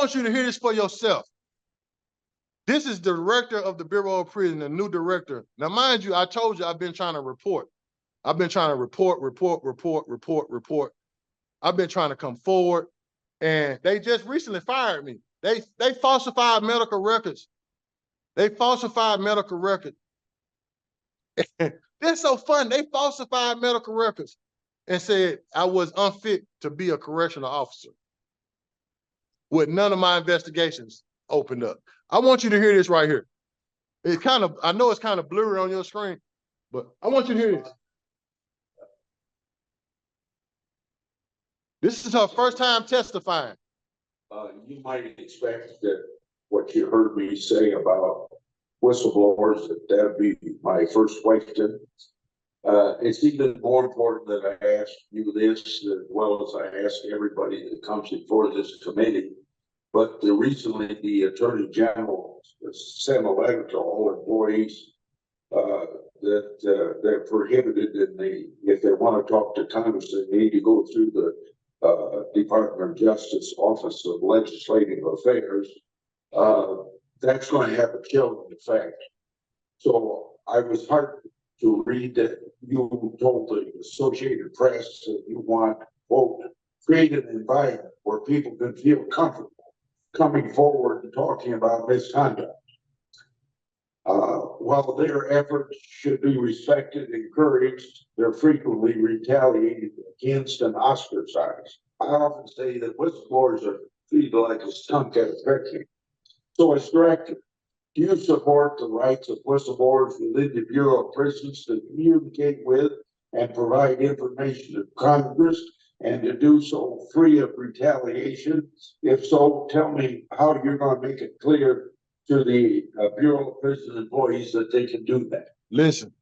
want you to hear this for yourself. This is the director of the Bureau of Prison, the new director. Now, mind you, I told you I've been trying to report. I've been trying to report. I've been trying to come forward, and they just recently fired me. They falsified medical records. They falsified medical records. They're so fun. They falsified medical records and said I was unfit to be a correctional officer with none of my investigations opened up. I want you to hear this right here. It's kind of, I know it's kind of blurry on your screen, but I want you to hear this. This is her first time testifying. You might expect that what you heard me say about whistleblowers, that'd be my first question. It's even more important that I ask you this as well as I ask everybody that comes before this committee. But recently, the Attorney General sent a letter to all employees that they're prohibited if they want to talk to Congress, they need to go through the Department of Justice Office of Legislative Affairs. That's going to have a chilling effect. So I was heartened to read that you told the Associated Press that you want, quote, create an environment where people can feel comfortable coming forward and talking about misconduct. While their efforts should be respected and encouraged, they're frequently retaliated against and ostracized. I often say that whistleblowers are treated like a skunk at a picnic. So as director, do you support the rights of whistleblowers within the Bureau of Prisons to communicate with and provide information to Congress and to do so free of retaliation? If so, tell me how you're going to make it clear to the Bureau of Prison employees that they can do that. Listen.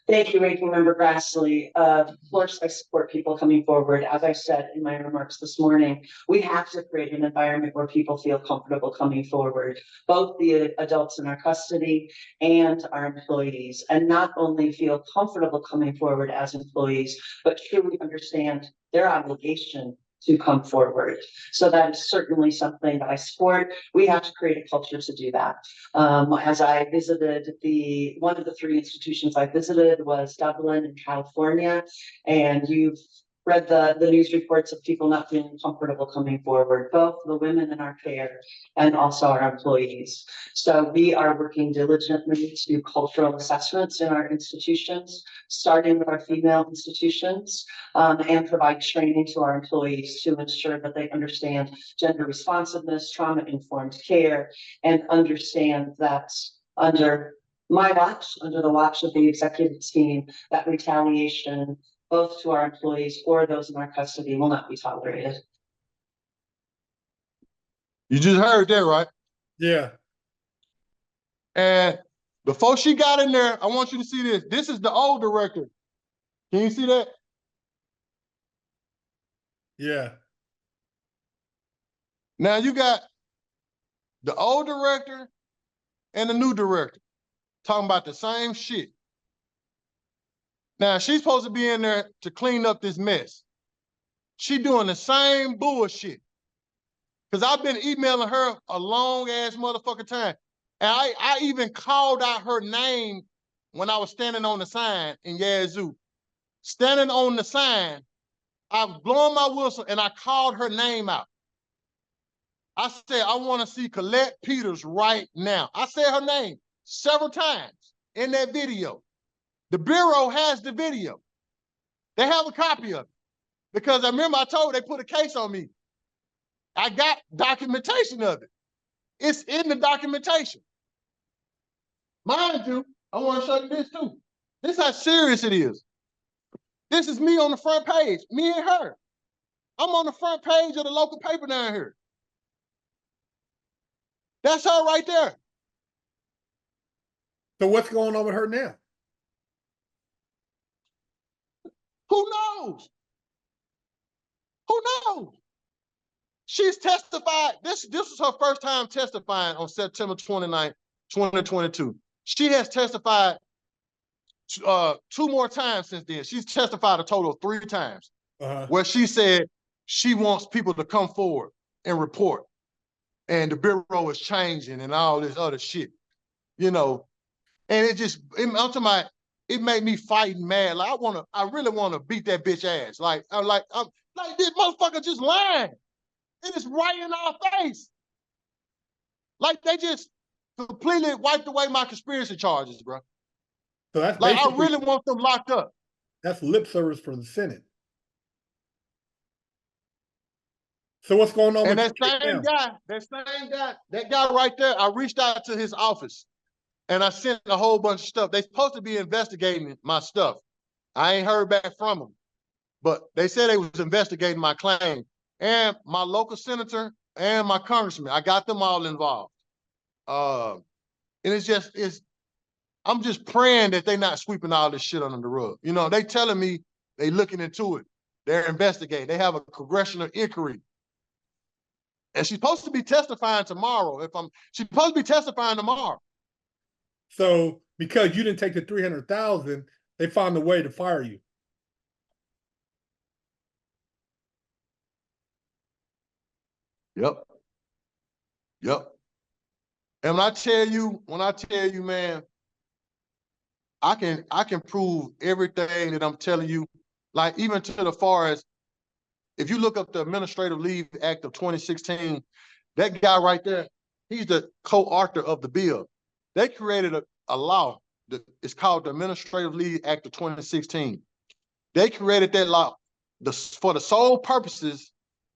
Thank you, Ranking Member Grassley. Of course, I support people coming forward. As I said in my remarks this morning, we have to create an environment where people feel comfortable coming forward, both the adults in our custody and our employees, and not only feel comfortable coming forward as employees, but truly understand their obligation to come forward. So that is certainly something that I support. We have to create a culture to do that. As I visited one of the 3 institutions I visited was Dublin in California, and you've read the news reports of people not feeling comfortable coming forward, both the women in our care and also our employees. So we are working diligently to do cultural assessments in our institutions, starting with our female institutions, and provide training to our employees to ensure that they understand gender responsiveness, trauma-informed care, and understand that under my watch, under the watch of the executive team, that retaliation both to our employees or those in our custody will not be tolerated. You just heard that, right? Yeah. And before she got in there, I want you to see this. This is the old director. Can you see that? Yeah. Now you got the old director and the new director talking about the same shit. Now, she's supposed to be in there to clean up this mess. She doing the same bullshit. Because I've been emailing her a long-ass motherfucking time. And I even called out her name when I was standing on the sign in Yazoo. Standing on the sign, I was blowing my whistle and I called her name out. I said, I want to see Colette Peters right now. I said her name several times in that video. The Bureau has the video. They have a copy of it. Because I remember I told they put a case on me. I got documentation of it. It's in the documentation. Mind you, I want to show you this too. This is how serious it is. This is me on the front page, me and her. I'm on the front page of the local paper down here. That's her right there. So what's going on with her now? Who knows? Who knows? She's testified. This is her first time testifying on September 29th, 2022. She has testified 2 more times since then. She's testified a total of 3 times where she said she wants people to come forward and report. and the Bureau is changing and all this other shit, you know. And I'm talking about, it made me fighting mad. Like I really want to beat that bitch ass. Like, I'm like this motherfucker just lying. It is right in our face. Like they just completely wiped away my conspiracy charges, bro. So that's Like I basically, really want them locked up. that's lip service for the Senate. So what's going on And with you now? that guy right there, I reached out to his office and I sent a whole bunch of stuff. They supposed to be investigating my stuff. I ain't heard back from them, but they said they was investigating my claim. And my local senator and my congressman, I got them all involved. And I'm just praying that they not sweeping all this shit under the rug. You know, they telling me they looking into it. They're investigating. They have a congressional inquiry. And she's supposed to be testifying tomorrow. She's supposed to be testifying tomorrow. So because you didn't take the 300,000, they found a way to fire you. Yep. And when I tell you, man, I can prove everything that I'm telling you, like even to the far as, if you look up the Administrative Leave Act of 2016, that guy right there, he's the co-author of the bill. They created a law that is called the Administrative Leave Act of 2016. They created that law for the sole purposes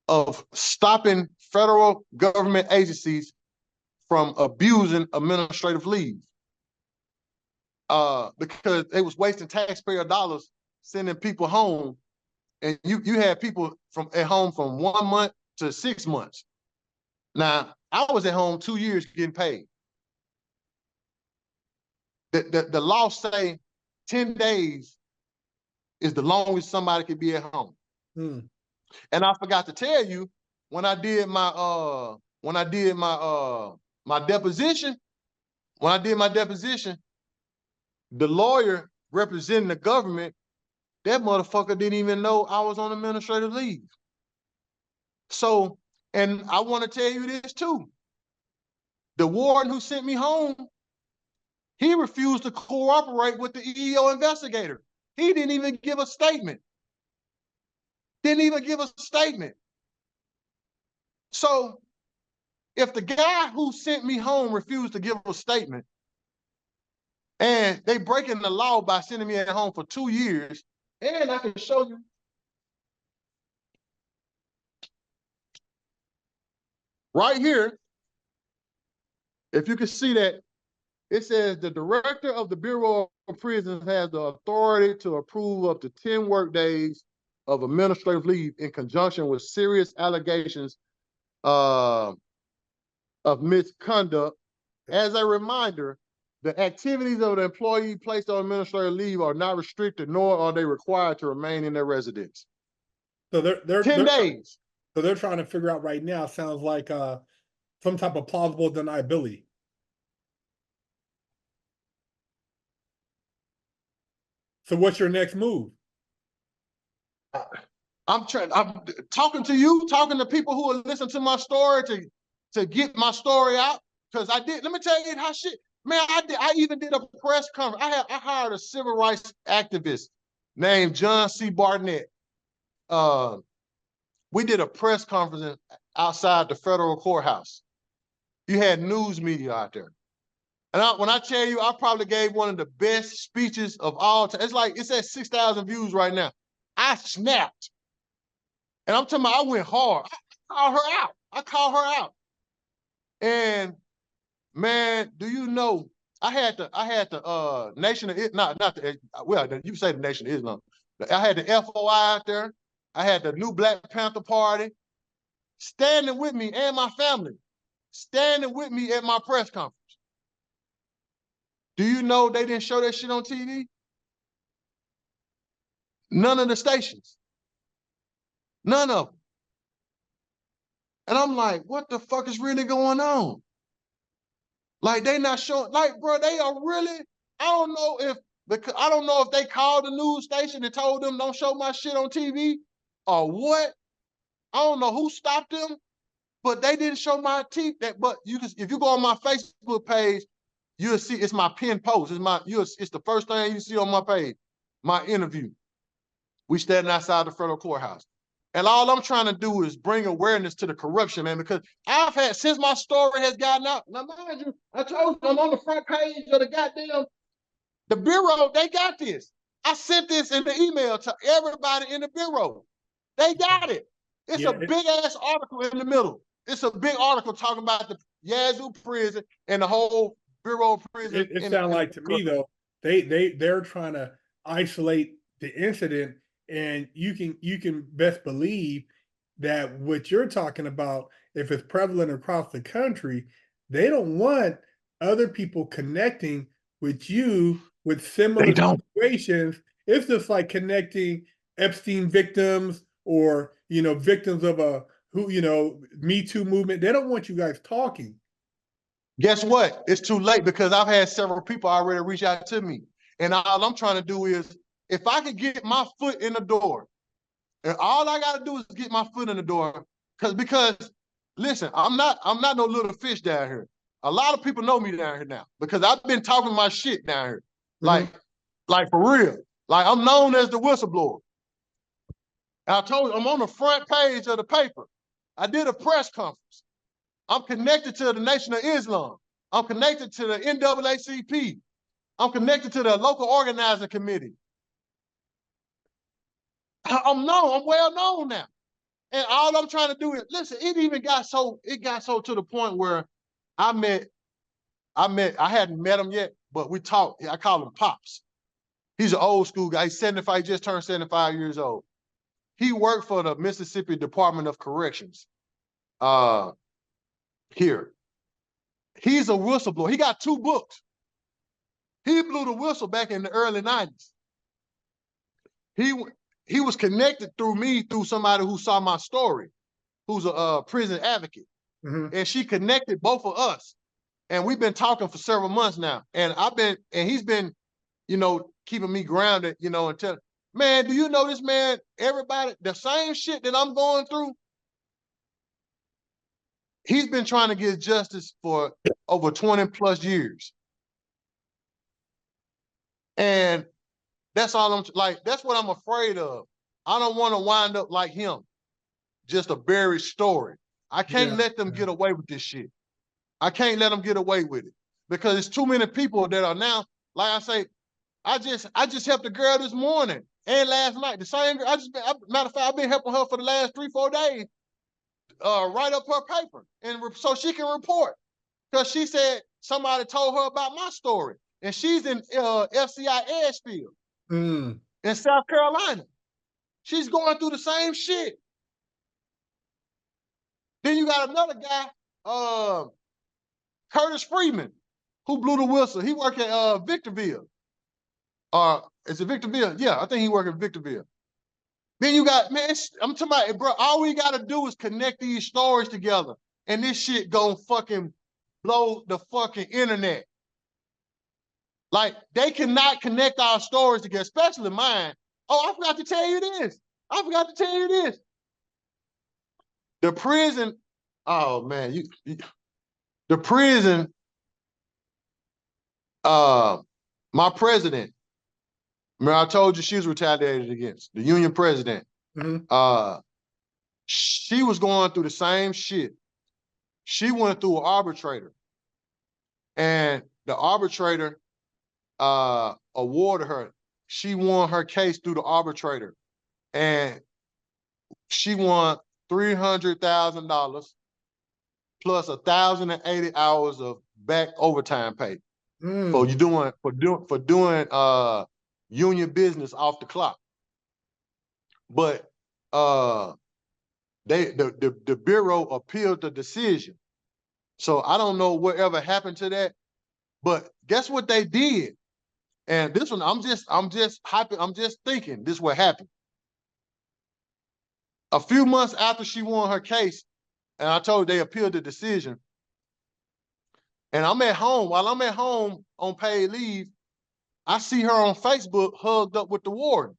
of stopping federal government agencies from abusing administrative leave. Because they was wasting taxpayer dollars sending people home, and you had people at home from 1 month to 6 months. Now, I was at home 2 years getting paid. The law say 10 days is the longest somebody could be at home. And I forgot to tell you, when I did my deposition, the lawyer representing the government, that motherfucker didn't even know I was on administrative leave. So, and I want to tell you this too. The warden who sent me home, he refused to cooperate with the EEO investigator. He didn't even give a statement. So if the guy who sent me home refused to give a statement, and they breaking the law by sending me at home for 2 years, and I can show you. Right here, if you can see that, it says the director of the Bureau of Prisons has the authority to approve up to 10 work days of administrative leave in conjunction with serious allegations of misconduct. As a reminder, the activities of the employee placed on administrative leave are not restricted, nor are they required to remain in their residence. So they're 10 days. So they're trying to figure out right now, sounds like some type of plausible deniability. So what's your next move? I'm talking to you, talking to people who will listen to my story to get my story out. Because let me tell you how shit, man, I even did a press conference. I hired a civil rights activist named John C. Barnett. We did a press conference outside the federal courthouse. You had news media out there. And when I tell you, I probably gave one of the best speeches of all time. It's at 6,000 views right now. I snapped. And I'm talking about I went hard. I called her out. And man, do you know, I had the Nation of Islam, you say the Nation of Islam. I had the FOI out there. I had the New Black Panther Party standing with me, and my family standing with me at my press conference. Do you know they didn't show that shit on TV? None of the stations. None of them. And I'm like, what the fuck is really going on? Like, they not showing, like, bro, they are really, I don't know if they called the news station and told them don't show my shit on TV or what. I don't know who stopped them, but they didn't show my teeth. But you just, if you go on my Facebook page, you'll see it's my pinned post. It's the first thing you see on my page, my interview. We standing outside the federal courthouse. And all I'm trying to do is bring awareness to the corruption, man, because I've had, since my story has gotten out, now mind you, I told you I'm on the front page of the Bureau, they got this. I sent this in the email to everybody in the Bureau. They got it. It's a big ass article in the middle. It's a big article talking about the Yazoo prison and the whole Bureau of Prison. It sounds like to me though, they're trying to isolate the incident, and you can best believe that what you're talking about, if it's prevalent across the country, they don't want other people connecting with you with similar situations. It's just like connecting Epstein victims or, victims of Me Too movement. They don't want you guys talking. Guess what? It's too late, because I've had several people already reach out to me. And all I'm trying to do is, if I can get my foot in the door, and all I got to do is get my foot in the door, because listen, I'm not no little fish down here. A lot of people know me down here now, because I've been talking my shit down here. Like for real. Like, I'm known as the whistleblower. I told you, I'm on the front page of the paper. I did a press conference. I'm connected to the Nation of Islam. I'm connected to the NAACP. I'm connected to the local organizing committee. I'm well known now. And all I'm trying to do is, listen, it got so to the point where I hadn't met him yet, but we talked. I call him Pops. He's an old school guy. He's 75, he just turned 75 years old. He worked for the Mississippi Department of Corrections here. He's a whistleblower. He got 2 books. He blew the whistle back in the early 90s. He was connected through me, through somebody who saw my story, who's a prison advocate. And she connected both of us. And we've been talking for several months now. And he's been, keeping me grounded, until, man, do you know this man, everybody, the same shit that I'm going through, he's been trying to get justice for over 20 plus years. And that's all that's what I'm afraid of. I don't want to wind up like him, just a buried story. I can't let them get away with this shit. I can't let them get away with it, because it's too many people that are now, like I say, I just helped a girl this morning and last night. The same girl, matter of fact, I've been helping her for the last 3-4 days, write up her paper, and so she can report, because she said somebody told her about my story, and she's in FCI Edgefield in South Carolina. She's going through the same shit. Then you got another guy, Curtis Freeman, who blew the whistle. He worked at Victorville. Is it Victorville? Yeah, I think he worked at Victorville. Then you got, man, I'm talking about, bro, all we got to do is connect these stories together, and this shit gonna fucking blow the fucking internet. Like, they cannot connect our stories together, especially mine. Oh, I forgot to tell you this. The prison, oh man, the prison, my president, remember I told you she was retaliated against, the union president. She was going through the same shit. She went through an arbitrator, and the arbitrator awarded her. She won her case through the arbitrator, and she won $300,000 plus 1,080 hours of back overtime pay for doing union business off the clock. But the Bureau appealed the decision. So I don't know whatever happened to that, but guess what they did? And this one, I'm just thinking this what happened. A few months after she won her case, and I told you they appealed the decision, and I'm at home. While I'm at home on paid leave, I see her on Facebook hugged up with the warden.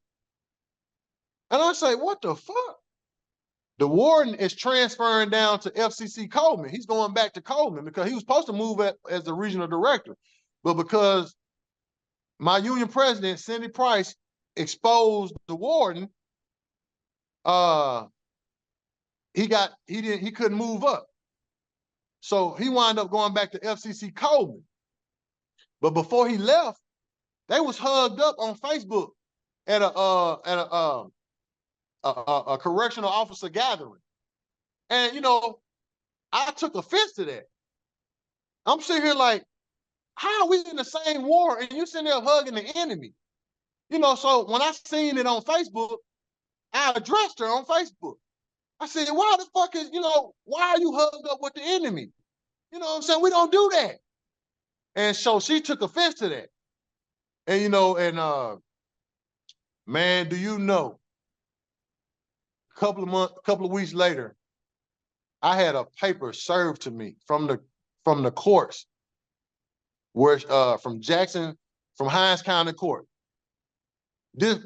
And I say, what the fuck? The warden is transferring down to FCC Coleman. He's going back to Coleman because he was supposed to move as the regional director. But because my union president, Cindy Price, exposed the warden, he couldn't move up. So he wound up going back to FCC Coleman. But before he left, they was hugged up on Facebook at a correctional officer gathering. And, you know, I took offense to that. I'm sitting here like, how are we in the same war and you sitting there hugging the enemy? You know, so when I seen it on Facebook, I addressed her on Facebook. I said, why the fuck is, you know, why are you hugged up with the enemy? You know what I'm saying? We don't do that. And so she took offense to that. And, you know, and man, do you know, a couple of weeks later, I had a paper served to me from the courts, where from Hinds County Court.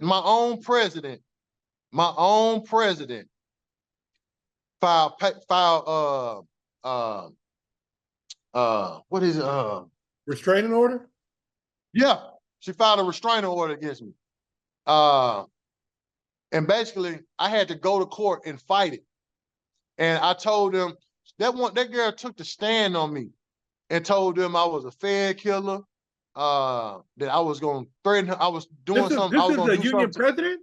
My own president filed what is it? Restraining order? Yeah, she filed a restraining order against me. And basically I had to go to court and fight it. And I told them that girl took the stand on me and told them I was a Fed killer, that I was going to threaten her. I was doing something. I was going to do union something. president?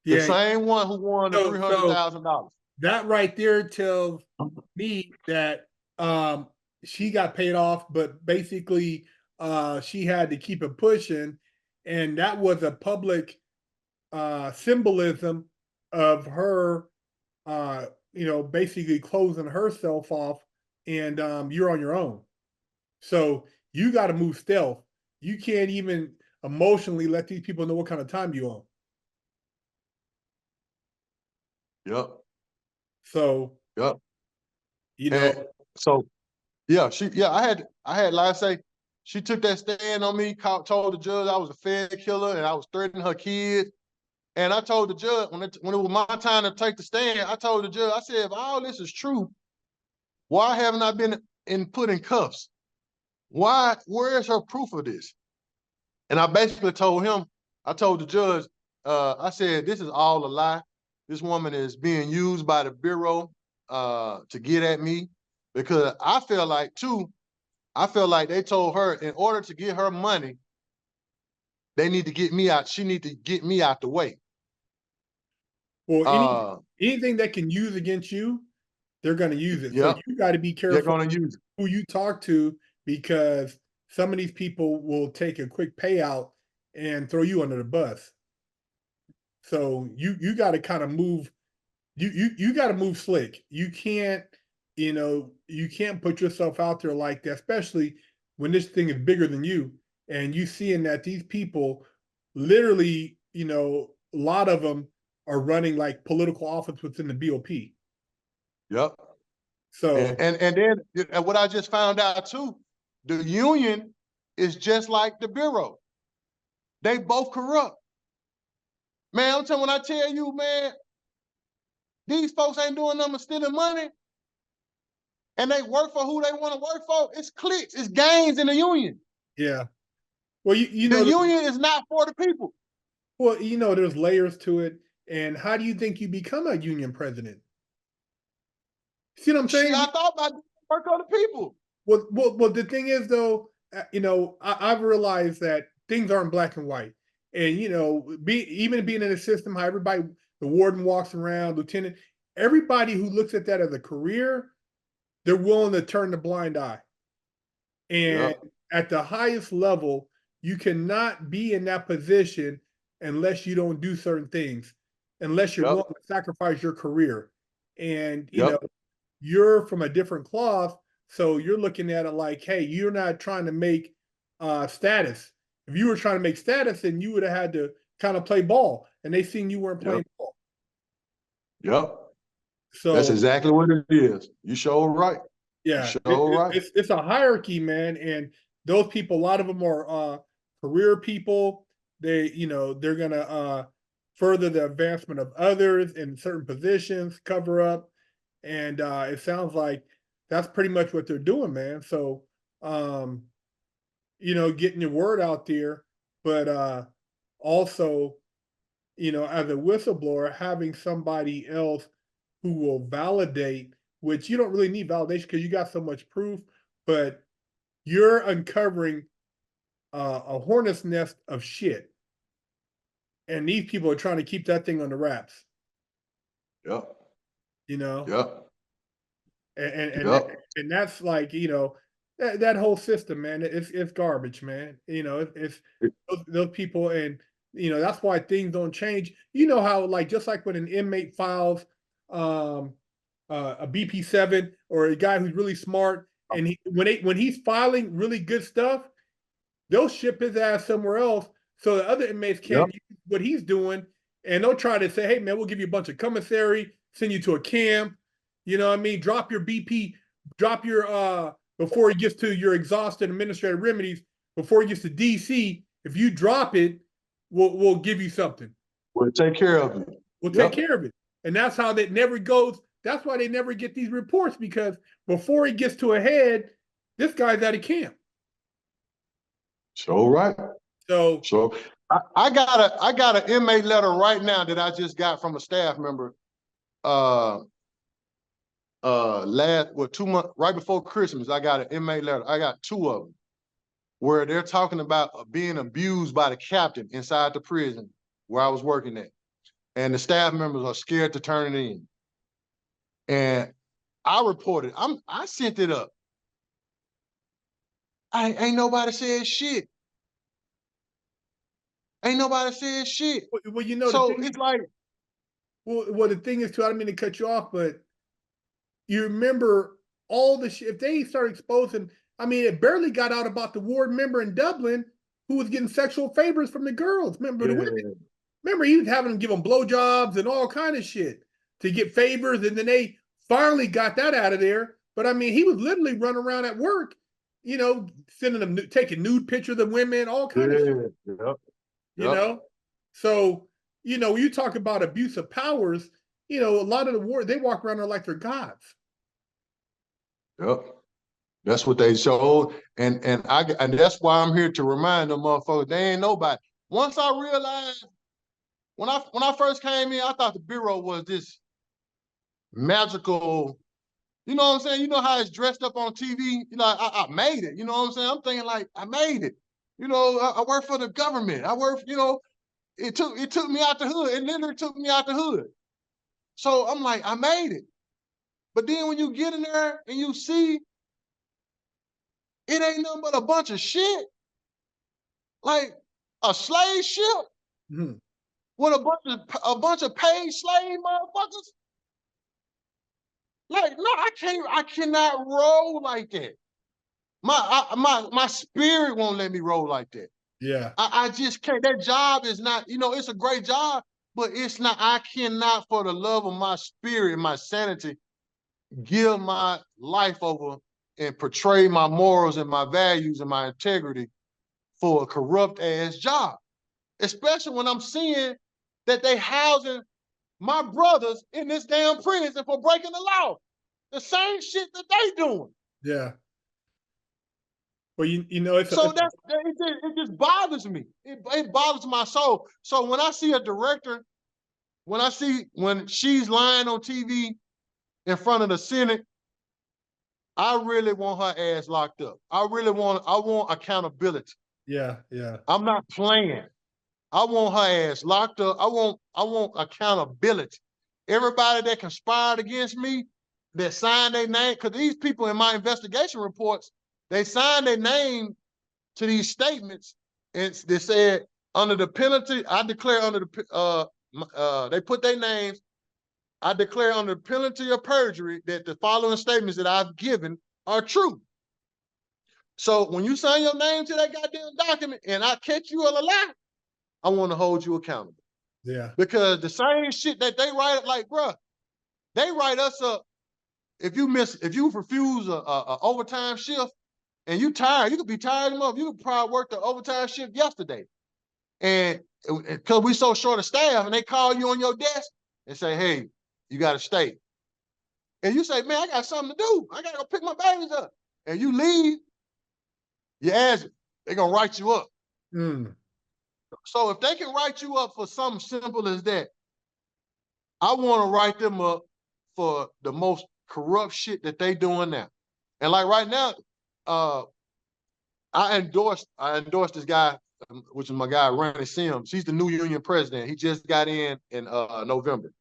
The same one who won the $300,000. That right there tells me that she got paid off, but basically she had to keep it pushing. And that was a public symbolism of her, you know, basically closing herself off, and you're on your own. So you got to move stealth. You can't even emotionally let these people know what kind of time you're on. Yep. So, yep. You know, and so yeah, I had like I say, she took that stand on me, told the judge I was a Fed killer and I was threatening her kids. And I told the judge, when it was my time to take the stand, I told the judge, I said, if all this is true, why haven't I been put in cuffs? Where is her proof of this? And I basically told him, I told the judge, I said, this is all a lie. This woman is being used by the Bureau to get at me, because I feel like they told her in order to get her money, they need to get me out. She need to get me out the way. Well, anything that can use against you, they're going to use it. Yep. So you got to be careful. They're going to use it. Who you talk to, because some of these people will take a quick payout and throw you under the bus. So you got to kind of move. You got to move slick. You can't, you can't put yourself out there like that, especially when this thing is bigger than you, and you seeing that these people literally, a lot of them are running like political office within the BOP. Yep. So and then what I just found out too, the union is just like the Bureau. They both corrupt. Man, I'm telling when I tell you, man, these folks ain't doing nothing but stealing money, and they work for who they want to work for. It's cliques, it's gangs in the union. Yeah. Well, the union is not for the people. Well, there's layers to it. And how do you think you become a union president? See what I'm saying? I thought about work on the people. Well, the thing is, though, I've realized that things aren't black and white. And, even being in a system, how everybody, the warden walks around, lieutenant, everybody who looks at that as a career, they're willing to turn the blind eye. And at the highest level, you cannot be in that position unless you don't do certain things, unless you're willing to sacrifice your career. And, you're from a different cloth. So you're looking at it like, hey, you're not trying to make status. If you were trying to make status, then you would have had to kind of play ball, and they seen you weren't playing ball. Yep. So that's exactly what it is. You sure right. Yeah. It's a hierarchy, man. And those people, a lot of them are career people. They, they're gonna further the advancement of others in certain positions, cover up. And it sounds like that's pretty much what they're doing, man. So, getting your word out there, but also, as a whistleblower, having somebody else who will validate, which you don't really need validation because you got so much proof, but you're uncovering a hornet's nest of shit. And these people are trying to keep that thing on the wraps, Yep. you know? Yep. And Yep. and that's like, that whole system, man, it's garbage, man. It's those people, and that's why things don't change. You know how, like, just like when an inmate files a BP7, or a guy who's really smart, and when he's filing really good stuff, they'll ship his ass somewhere else so the other inmates can't use what he's doing, and they'll try to say, hey man, we'll give you a bunch of commissary, send you to a camp, you know what I mean? Drop your BP, drop your before he gets to your exhausted administrative remedies, before he gets to DC, if you drop it, we'll give you something. We'll take care of it. We'll take care of it. And that's how that never goes. That's why they never get these reports, because before he gets to a head, this guy's out of camp. So right. So I got an inmate letter right now that I just got from a staff member. Last 2 months, right before Christmas, I got an inmate letter. I got 2 of them where they're talking about being abused by the captain inside the prison where I was working at. And the staff members are scared to turn it in. And I reported, I sent it up. Ain't nobody said shit. Ain't nobody said shit. Well, so it's like, well, the thing is too, I don't mean to cut you off, but you remember all the shit. If they start exposing, I mean, it barely got out about the ward member in Dublin who was getting sexual favors from the girls. Remember the women? Remember, he was having them give them blowjobs and all kind of shit to get favors, and then they finally got that out of there. But I mean, he was literally running around at work, sending them, taking nude pictures of women, all kind of shit. So, when you talk about abuse of powers, a lot of the ward, they walk around there like they're gods. Yep. That's what they showed. And that's why I'm here to remind them motherfuckers, they ain't nobody. Once I realized, when I first came in, I thought the Bureau was this magical, you know what I'm saying? You know how it's dressed up on TV? I made it, you know what I'm saying? I'm thinking like, I made it. I work for the government. I work, it took me out the hood. It literally took me out the hood. So I'm like, I made it. But then when you get in there and you see it ain't nothing but a bunch of shit, like a slave ship with a bunch of paid slave motherfuckers. Like, no, I cannot roll like that. My spirit won't let me roll like that. Yeah. I just can't. That job is not, it's a great job, but it's not, I cannot, for the love of my spirit and my sanity, give my life over and portray my morals and my values and my integrity for a corrupt ass job. Especially when I'm seeing that they housing my brothers in this damn prison for breaking the law. The same shit that they doing. Yeah. Well, it just bothers me. It bothers my soul. So when I see a director, when she's lying on TV in front of the Senate, I really want her ass locked up. I want accountability. Yeah. I'm not playing. I want her ass locked up. I want accountability. Everybody that conspired against me, that signed their name, because these people in my investigation reports, they signed their name to these statements, and they said, under the penalty, I declare under the, they put their names, I declare under the penalty of perjury that the following statements that I've given are true. So when you sign your name to that goddamn document and I catch you on a lie, I want to hold you accountable. Yeah. Because the same shit that they write, like, bruh, they write us up. If you refuse a overtime shift and you tired, you could be tired enough. You could probably work the overtime shift yesterday. And because we so short of staff, and they call you on your desk and say, hey, you got to stay. And you say, man, I got something to do. I got to go pick my babies up. And you leave, you ask, they're going to write you up. Mm. So if they can write you up for something simple as that, I want to write them up for the most corrupt shit that they doing now. And like right now, I endorsed this guy, which is my guy, Ronnie Sims. He's the new union president. He just got in November.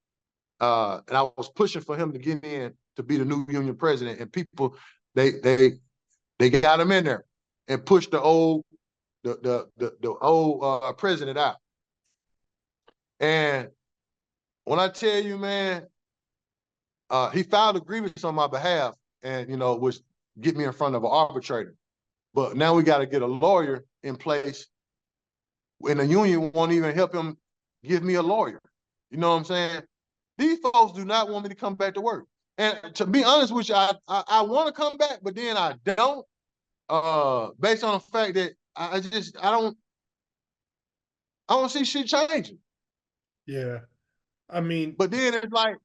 And I was pushing for him to get in to be the new union president. And people, they got him in there and pushed the old president out. And when I tell you, man, he filed a grievance on my behalf, and which get me in front of an arbitrator. But now we got to get a lawyer in place, and the union won't even help him give me a lawyer. You know what I'm saying? These folks do not want me to come back to work. And to be honest with you, I want to come back, but then I don't, based on the fact that I don't see shit changing. Yeah. I mean, but then it's like,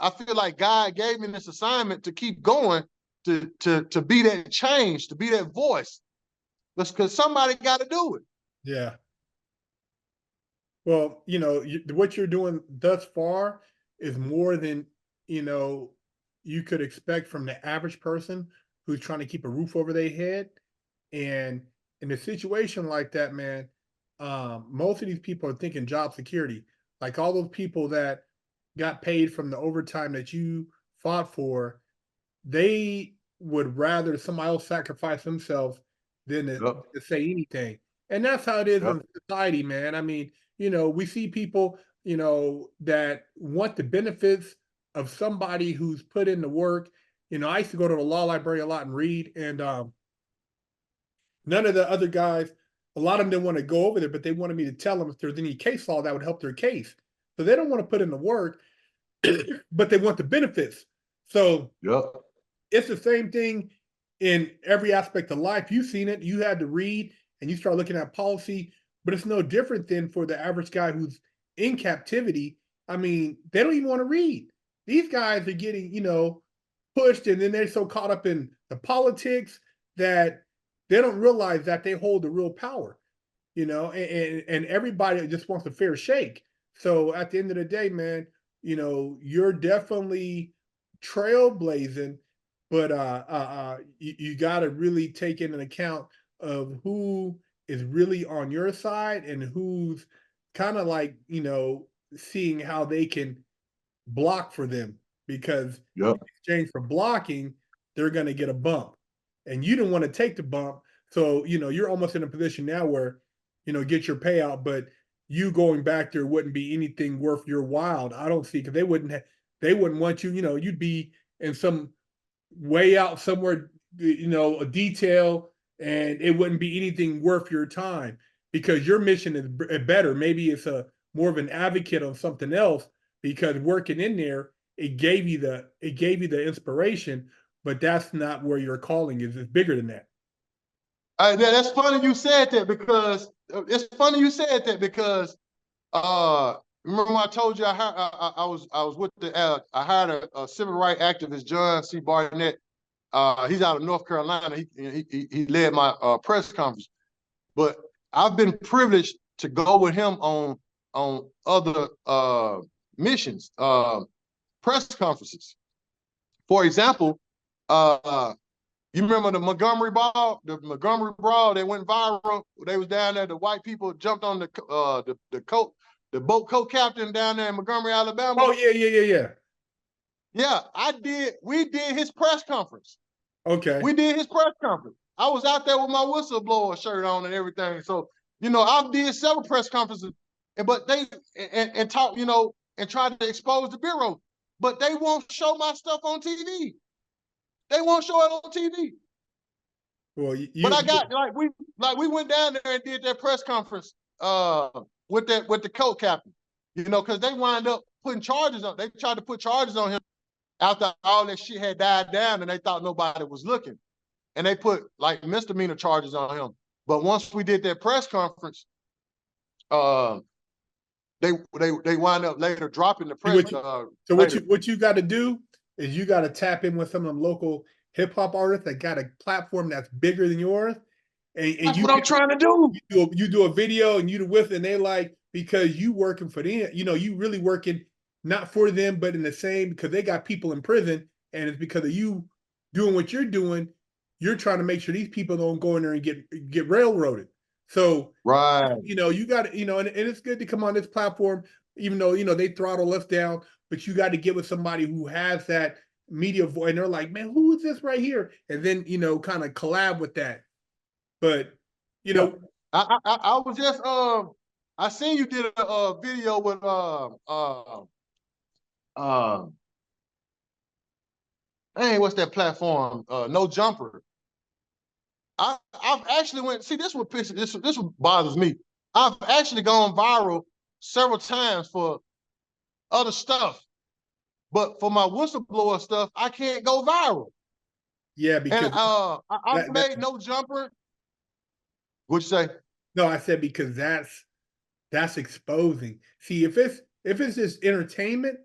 I feel like God gave me this assignment to keep going, to be that change, to be that voice. Because somebody got to do it. Yeah. Well, what you're doing thus far is more than, you could expect from the average person who's trying to keep a roof over their head. And in a situation like that, man, most of these people are thinking job security. Like all those people that got paid from the overtime that you fought for, they would rather somebody else sacrifice themselves than to say anything. And that's how it is in society, man. I mean, we see people, that want the benefits of somebody who's put in the work. I used to go to the law library a lot and read, and none of the other guys, a lot of them didn't want to go over there, but they wanted me to tell them if there's any case law that would help their case. So they don't want to put in the work, but they want the benefits. So it's the same thing in every aspect of life. You've seen it. You had to read and you start looking at policy, but it's no different than for the average guy who's in captivity. I mean, they don't even want to read. These guys are getting, pushed, and then they're so caught up in the politics that they don't realize that they hold the real power, and everybody just wants a fair shake. So at the end of the day, man, you're definitely trailblazing, but you got to really take into account of who is really on your side and who's kind of like, seeing how they can block for them, because in exchange for blocking, they're going to get a bump, and you don't want to take the bump. So, you're almost in a position now where, get your payout, but you going back there wouldn't be anything worth your while. I don't see, because they wouldn't want you, you'd be in some way out somewhere, a detail, and it wouldn't be anything worth your time because your mission is better. Maybe it's more of an advocate on something else, because working in there, it gave you the inspiration, but that's not where your calling is. It's bigger than that. That's funny you said that, because remember when I told you I was with I hired a civil rights activist, John C. Barnett. He's out of North Carolina. He led my press conference, but I've been privileged to go with him on other missions, press conferences. For example, you remember the Montgomery Brawl? The Montgomery Brawl, they went viral. They was down there. The white people jumped on the boat co-captain down there in Montgomery, Alabama. Oh yeah. Yeah, we did his press conference. Okay. We did his press conference. I was out there with my whistleblower shirt on and everything. So, I did several press conferences, but they and talk, and tried to expose the bureau, but they won't show my stuff on TV. They won't show it on TV. Well, but I got we went down there and did that press conference with the co-captain, because they wind up putting charges on. They tried to put charges on him after all that shit had died down, and they thought nobody was looking, and they put like misdemeanor charges on him. But once we did that press conference, they wind up later dropping the press. So what you got to do is you got to tap in with some of them local hip hop artists that got a platform that's bigger than yours, and that's what I'm trying to do. You do a video and you do with, and they like, because you working for them, you really working not for them, but in the same, because they got people in prison, and it's because of you doing what you're doing. You're trying to make sure these people don't go in there and get railroaded. So, right, you got to, and it's good to come on this platform, even though, they throttle us down, but you got to get with somebody who has that media voice, and they're like, man, who is this right here? And then, kind of collab with that. But, I was just, I seen you did a video with, hey, what's that platform? No Jumper. I've actually went, see, this what bothers me. I've actually gone viral several times for other stuff, but for my whistleblower stuff, I can't go viral. Yeah, because and I made No Jumper. What'd you say? No, I said because that's exposing. See, if it's just entertainment,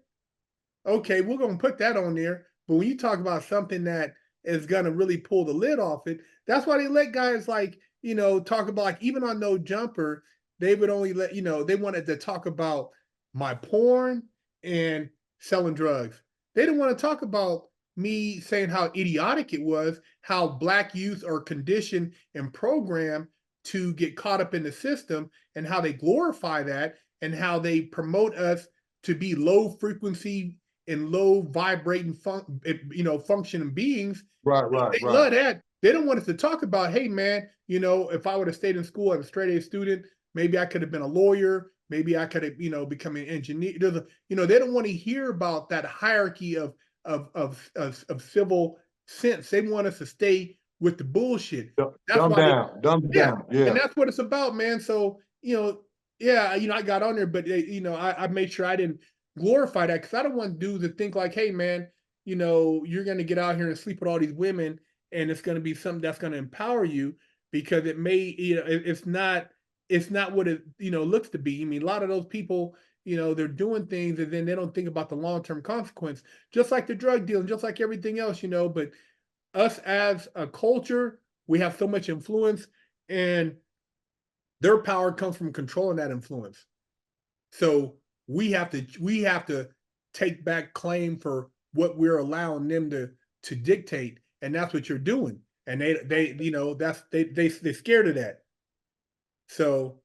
okay, we're gonna put that on there. But when you talk about something that is gonna really pull the lid off it, that's why they let guys like, talk about, like, even on No Jumper, they would only let, they wanted to talk about my porn and selling drugs. They didn't want to talk about me saying how idiotic it was, how Black youth are conditioned and programmed to get caught up in the system, and how they glorify that, and how they promote us to be low frequency and low vibrating functioning beings. Right. They love that. They don't want us to talk about, hey man, if I would have stayed in school as a straight A student, maybe I could have been a lawyer, maybe I could have, become an engineer. They don't want to hear about that hierarchy of civil sense. They want us to stay with the bullshit. Dumb down. Yeah. And that's what it's about, man. So, I got on there, but I made sure I didn't glorify that, because I don't want dudes to think like, hey man, you're going to get out here and sleep with all these women, and it's going to be something that's going to empower you, because it may, it's not what it, looks to be. I mean, a lot of those people, they're doing things and then they don't think about the long-term consequence, just like the drug dealing, just like everything else, but us as a culture, we have so much influence, and their power comes from controlling that influence. So we have to take back claim for what we're allowing them to dictate, and that's what you're doing. And they're scared of that. So,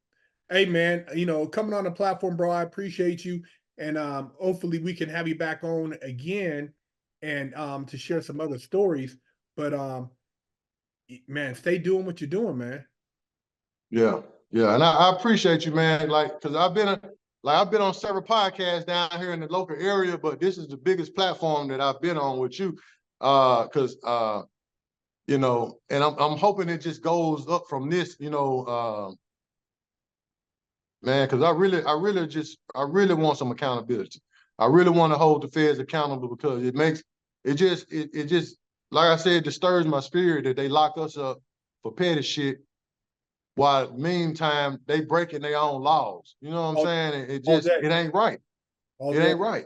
hey man, coming on the platform, bro, I appreciate you, and hopefully we can have you back on again, and to share some other stories. But man, stay doing what you're doing, man. Yeah, and I appreciate you, man. Like, cause I've been on several podcasts down here in the local area, but this is the biggest platform that I've been on with you, cause and I'm hoping it just goes up from this, man, cause I really want some accountability. I really want to hold the feds accountable, because it just like I said, disturbs my spirit that they lock us up for petty shit, while meantime they breaking their own laws. You know what I'm saying? It ain't right. It ain't right.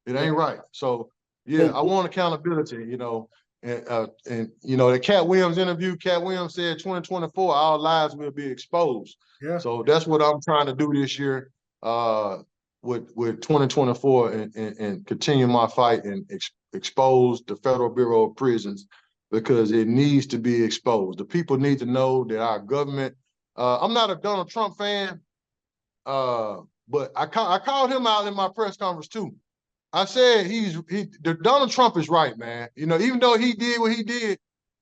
It ain't right. So yeah, I want accountability, and the Cat Williams interview, Cat Williams said 2024, our lives will be exposed. Yeah. So that's what I'm trying to do this year, with 2024, and continue my fight and expose the Federal Bureau of Prisons, because it needs to be exposed. The people need to know that our government, I'm not a Donald Trump fan, but I called him out in my press conference too. I said Donald Trump is right, man. Even though he did what he did,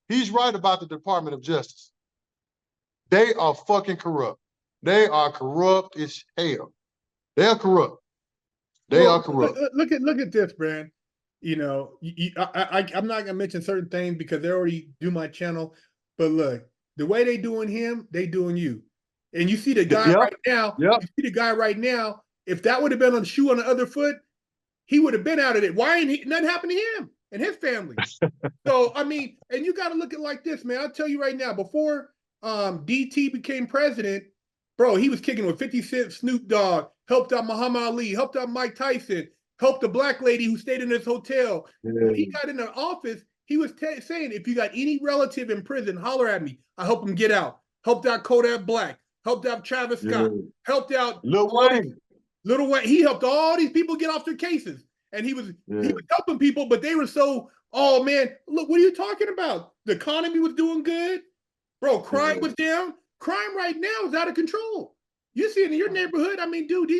he's right about the Department of Justice. They are fucking corrupt. They are corrupt as hell. They are corrupt. They are corrupt. Look at this, man. I'm not gonna mention certain things because they already do my channel. But look, the way they doing him, they doing you. And you see the guy right now. Yep. You see the guy right now. If that would have been on the shoe on the other foot, he would have been out of it. Why ain't nothing happened to him and his family? So I mean, and you got to look at it like this, man. I'll tell you right now. Before DT became president, bro, he was kicking with 50 Cent, Snoop Dogg, helped out Muhammad Ali, helped out Mike Tyson, helped the black lady who stayed in his hotel. When he got in the office, he was saying, if you got any relative in prison, holler at me. I help him get out. Helped out Kodak Black, helped out Travis Scott, helped out Lil Wayne. Little Wayne. He helped all these people get off their cases. And he was helping people, but they were so, oh man, look, what are you talking about? The economy was doing good. Bro, crime was down. Crime right now is out of control. You see it in your neighborhood. I mean, dude,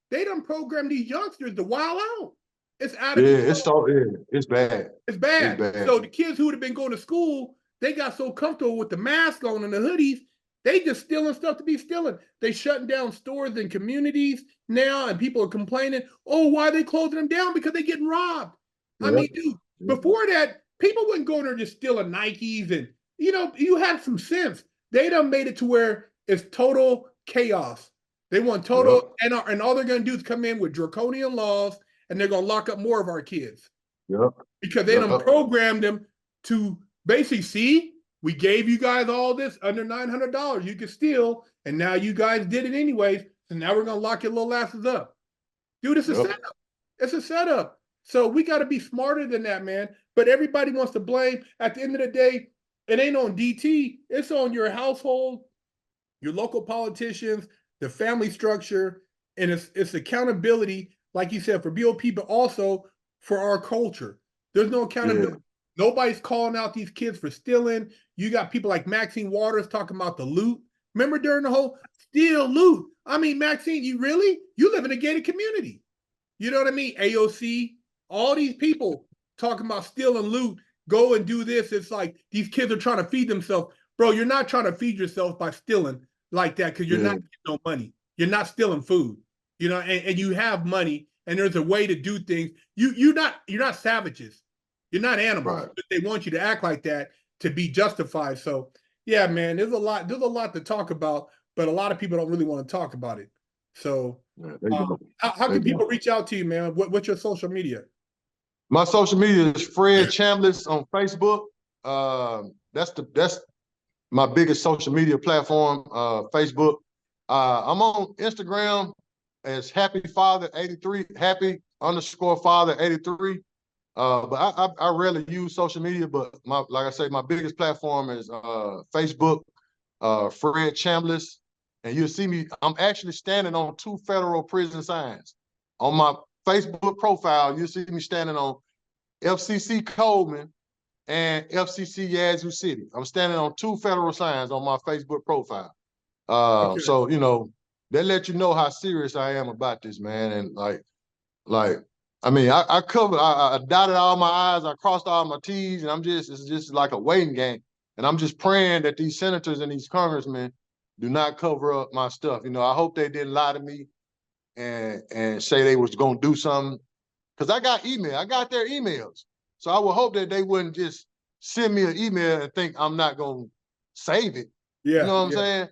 they done programmed these youngsters to wild out. It's out of control. It's bad. It's bad. It's bad. So the kids who would have been going to school, they got so comfortable with the mask on and the hoodies, they just stealing stuff to be stealing. They shutting down stores and communities now, and people are complaining, oh, why are they closing them down? Because they're getting robbed. I mean, dude, before that, people wouldn't go in there just stealing Nikes, and you had some sense. They done made it to where it's total chaos. They want total, and all they're gonna do is come in with draconian laws, and they're gonna lock up more of our kids. Because they done programmed them to basically, see, we gave you guys all this under $900 you could steal, and now you guys did it anyways, so now we're gonna lock your little asses up. Dude, it's a setup. It's a setup. So we got to be smarter than that, man. But everybody wants to blame. At the end of the day, it ain't on DT. It's on your household, your local politicians, the family structure, and it's accountability, like you said, for BOP, but also for our culture. There's no accountability. Nobody's calling out these kids for stealing. You got people like Maxine Waters talking about the loot. Remember during the whole steal loot? I mean, Maxine, you live in a gated community. You know what I mean? AOC, all these people talking about stealing loot, go and do this. It's like these kids are trying to feed themselves. Bro, you're not trying to feed yourself by stealing like that, because you're not getting no money. You're not stealing food, and you have money, and there's a way to do things. You're not savages. You're not animals. But they want you to act like that to be justified. So yeah, man, there's a lot to talk about, but a lot of people don't really want to talk about it. So how can people reach out to you, man? What's your social media? My social media is Fred Chambliss on Facebook. That's my biggest social media platform, Facebook. I'm on Instagram as Happy Father 83, Happy_Father 83. But I rarely use social media, but like I say, my biggest platform is Facebook, Fred Chambliss. And you'll see me, I'm actually standing on 2 federal prison signs. On my Facebook profile, you'll see me standing on FCC Coleman and FCC Yazoo City. I'm standing on 2 federal signs on my Facebook profile. So, they let you know how serious I am about this, man. And I mean, I covered, I dotted all my I's, I crossed all my T's, and it's just like a waiting game. And I'm just praying that these senators and these congressmen do not cover up my stuff. I hope they didn't lie to me and say they was gonna do something. Because I got their emails. So I would hope that they wouldn't just send me an email and think I'm not gonna save it. Yeah. You know what I'm saying?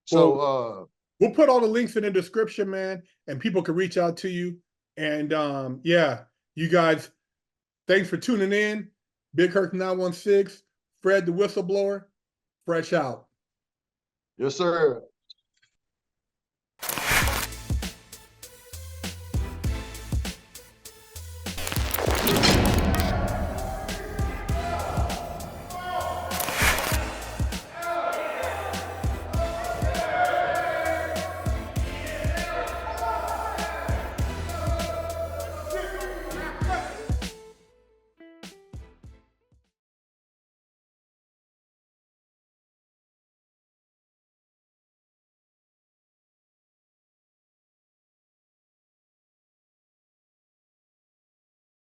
So we'll put all the links in the description, man, and people can reach out to you. And you guys, thanks for tuning in. Big Herc 916, Fred the Whistleblower, fresh out. Yes, sir.